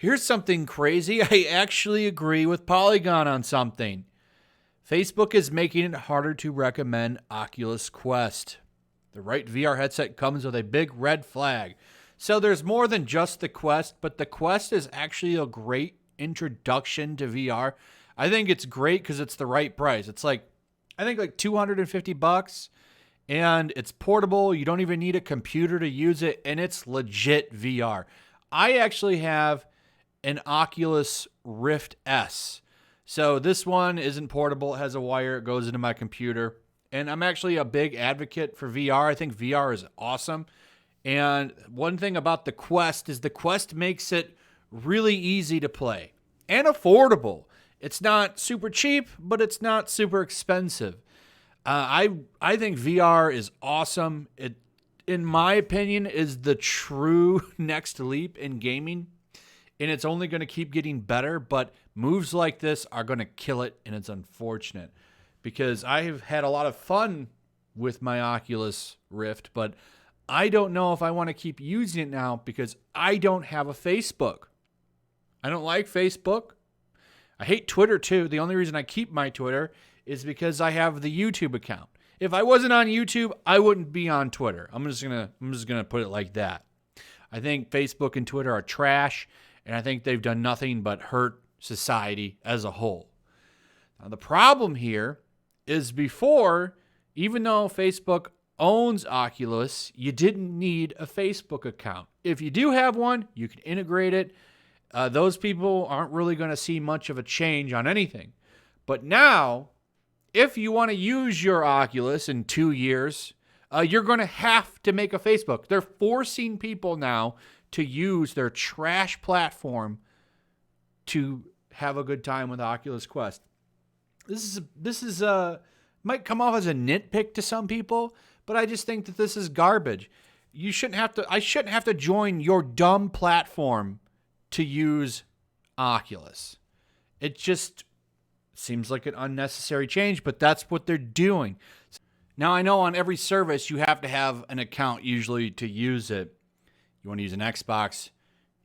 Here's something crazy. I actually agree with Polygon on something. Facebook is making it harder to recommend Oculus Quest. The right VR headset comes with a big red flag. So there's more than just the Quest, but the Quest is actually a great introduction to VR. I think it's great because it's the right price. It's like, I think like $250, and it's portable. You don't even need a computer to use it, and it's legit VR. I actually have an Oculus Rift S. So this one isn't portable. It has a wire. It goes into my computer. And I'm actually a big advocate for VR. I think VR is awesome. And one thing about the Quest is the Quest makes it really easy to play and affordable. It's not super cheap, but it's not super expensive. I think VR is awesome. It, in my opinion, is the true next leap in gaming. And it's only going to keep getting better, but moves like this are going to kill it, and it's unfortunate because I have had a lot of fun with my Oculus Rift, but I don't know if I want to keep using it now because I don't have a Facebook. I don't like Facebook. I hate Twitter too. The only reason I keep my Twitter is because I have the YouTube account. If I wasn't on YouTube, I wouldn't be on Twitter. I'm just gonna put it like that. I think Facebook and Twitter are trash, and I think they've done nothing but hurt society as a whole. Now, the problem here is before, even though Facebook owns Oculus, you didn't need a Facebook account. If you do have one, you can integrate it. Those people aren't really going to see much of a change on anything. But now, if you want to use your Oculus in 2 years, you're going to have to make a Facebook. They're forcing people now to use their trash platform to have a good time with Oculus Quest. This is might come off as a nitpick to some people, but I just think that this is garbage. I shouldn't have to join your dumb platform to use Oculus. It just seems like an unnecessary change, but that's what they're doing. Now, I know on every service you have to have an account usually to use it. You want to use an Xbox,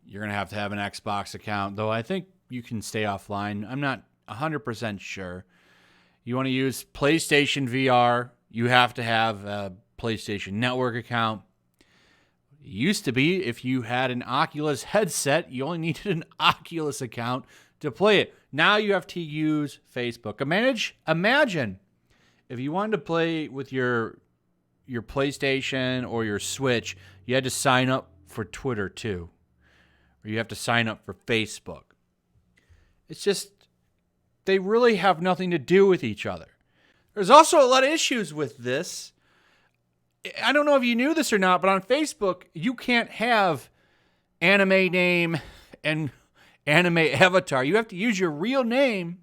you're going to have an Xbox account, though I think you can stay offline. I'm not 100% sure. You want to use PlayStation VR, you have to have a PlayStation Network account. It used to be if you had an Oculus headset, you only needed an Oculus account to play it. Now you have to use Facebook. Imagine if you wanted to play with your PlayStation or your Switch, you had to sign up for Twitter too, or you have to sign up for Facebook. It's just, they really have nothing to do with each other. There's also a lot of issues with this. I don't know if you knew this or not, but on Facebook, you can't have anime name and anime avatar. You have to use your real name.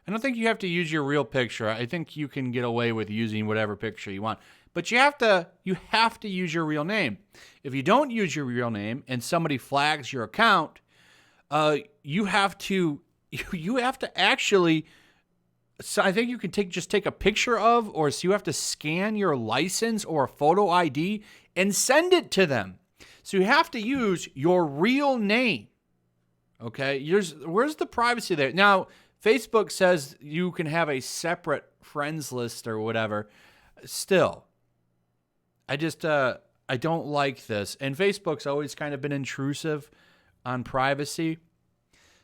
I don't think you have to use your real picture. I think you can get away with using whatever picture you want. But you have to use your real name. If you don't use your real name and somebody flags your account, you have to actually, so I think you can take a picture of, or so you have to scan your license or a photo ID and send it to them. So you have to use your real name. Okay, where's the privacy there? Now, Facebook says you can have a separate friends list or whatever. Still, I don't like this. And Facebook's always kind of been intrusive on privacy.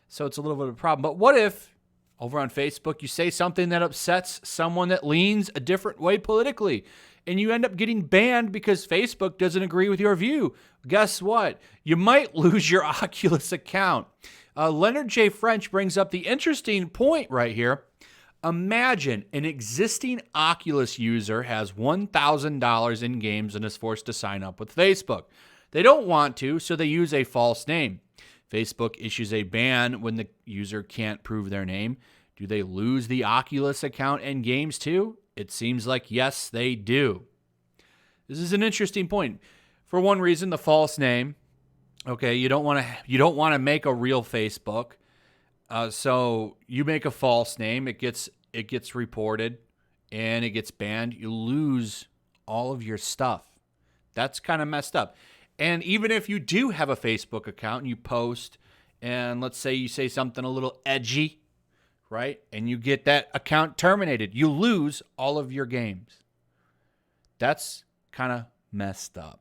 So it's a little bit of a problem. But what if over on Facebook you say something that upsets someone that leans a different way politically, and you end up getting banned because Facebook doesn't agree with your view? Guess what? You might lose your Oculus account. Leonard J. French brings up the interesting point right here. Imagine an existing Oculus user has $1,000 in games and is forced to sign up with Facebook. They don't want to, so they use a false name. Facebook issues a ban when the user can't prove their name. Do they lose the Oculus account and games too? It seems like yes, they do. This is an interesting point. For one reason, the false name. Okay, you don't want to make a real Facebook. So you make a false name, it gets reported, and it gets banned. You lose all of your stuff. That's kind of messed up. And even if you do have a Facebook account and you post and let's say you say something a little edgy, right? And you get that account terminated. You lose all of your games. That's kind of messed up.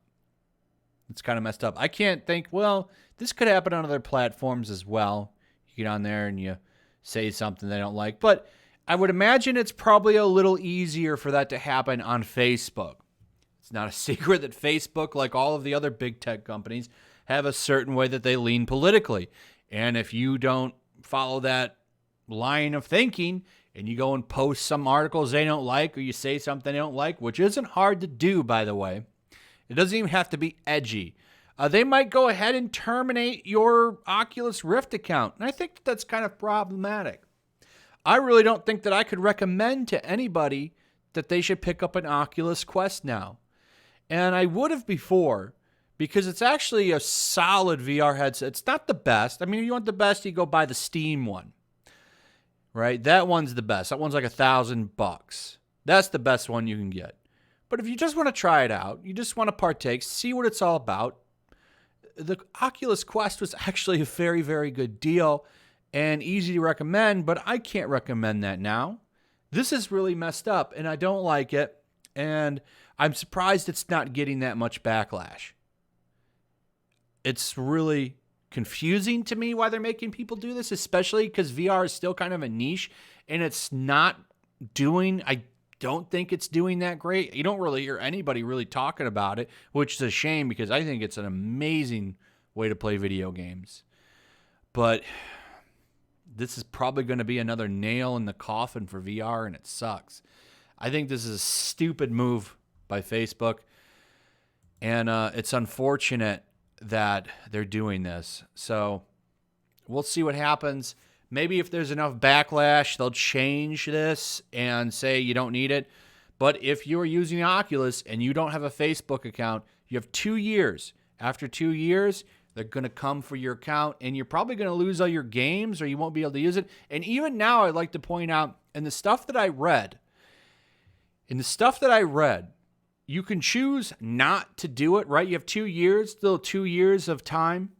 It's kind of messed up. I can't think, well, this could happen on other platforms as well. You get on there and you say something they don't like. But I would imagine it's probably a little easier for that to happen on Facebook. It's not a secret that Facebook, like all of the other big tech companies, have a certain way that they lean politically. And if you don't follow that line of thinking and you go and post some articles they don't like or you say something they don't like, which isn't hard to do, by the way, it doesn't even have to be edgy. They might go ahead and terminate your Oculus Rift account. And I think that's kind of problematic. I really don't think that I could recommend to anybody that they should pick up an Oculus Quest now. And I would have before, because it's actually a solid VR headset. It's not the best. I mean, if you want the best, you go buy the Steam one, right? That one's the best. That one's like $1,000. That's the best one you can get. But if you just want to try it out, you just want to partake, see what it's all about, the Oculus Quest was actually a very, very good deal and easy to recommend, but I can't recommend that now. This is really messed up, and I don't like it, and I'm surprised it's not getting that much backlash. It's really confusing to me why they're making people do this, especially because VR is still kind of a niche, and it's not doing, I don't think it's doing that great. You don't really hear anybody really talking about it, which is a shame because I think it's an amazing way to play video games. But this is probably going to be another nail in the coffin for VR, and it sucks. I think this is a stupid move by Facebook, and it's unfortunate that they're doing this. So we'll see what happens. Maybe if there's enough backlash, they'll change this and say you don't need it. But if you're using Oculus and you don't have a Facebook account, you have 2 years. After 2 years, they're going to come for your account, and you're probably going to lose all your games or you won't be able to use it. And even now, I'd like to point out, in the stuff that I read, you can choose not to do it, right? You have 2 years, still 2 years of time.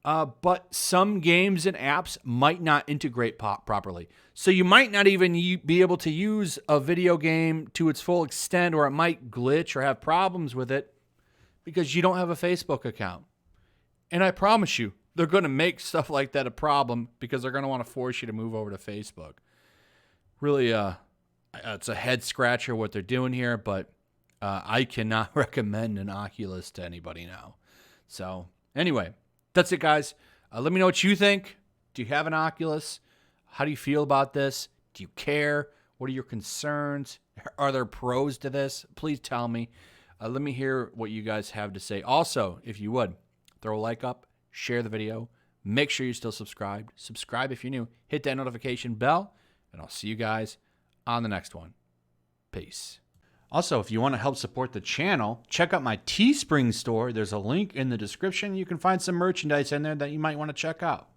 But some games and apps might not integrate properly. So you might not even be able to use a video game to its full extent, or it might glitch or have problems with it because you don't have a Facebook account. And I promise you, they're going to make stuff like that a problem because they're going to want to force you to move over to Facebook. Really, it's a head scratcher what they're doing here, but I cannot recommend an Oculus to anybody now. So anyway, that's it, guys. Let me know what you think. Do you have an Oculus? How do you feel about this? Do you care? What are your concerns? Are there pros to this? Please tell me. Let me hear what you guys have to say. Also, if you would, throw a like up, share the video. Make sure you're still subscribed. Subscribe if you're new. Hit that notification bell, and I'll see you guys on the next one. Peace. Also, if you want to help support the channel, check out my Teespring store. There's a link in the description. You can find some merchandise in there that you might want to check out.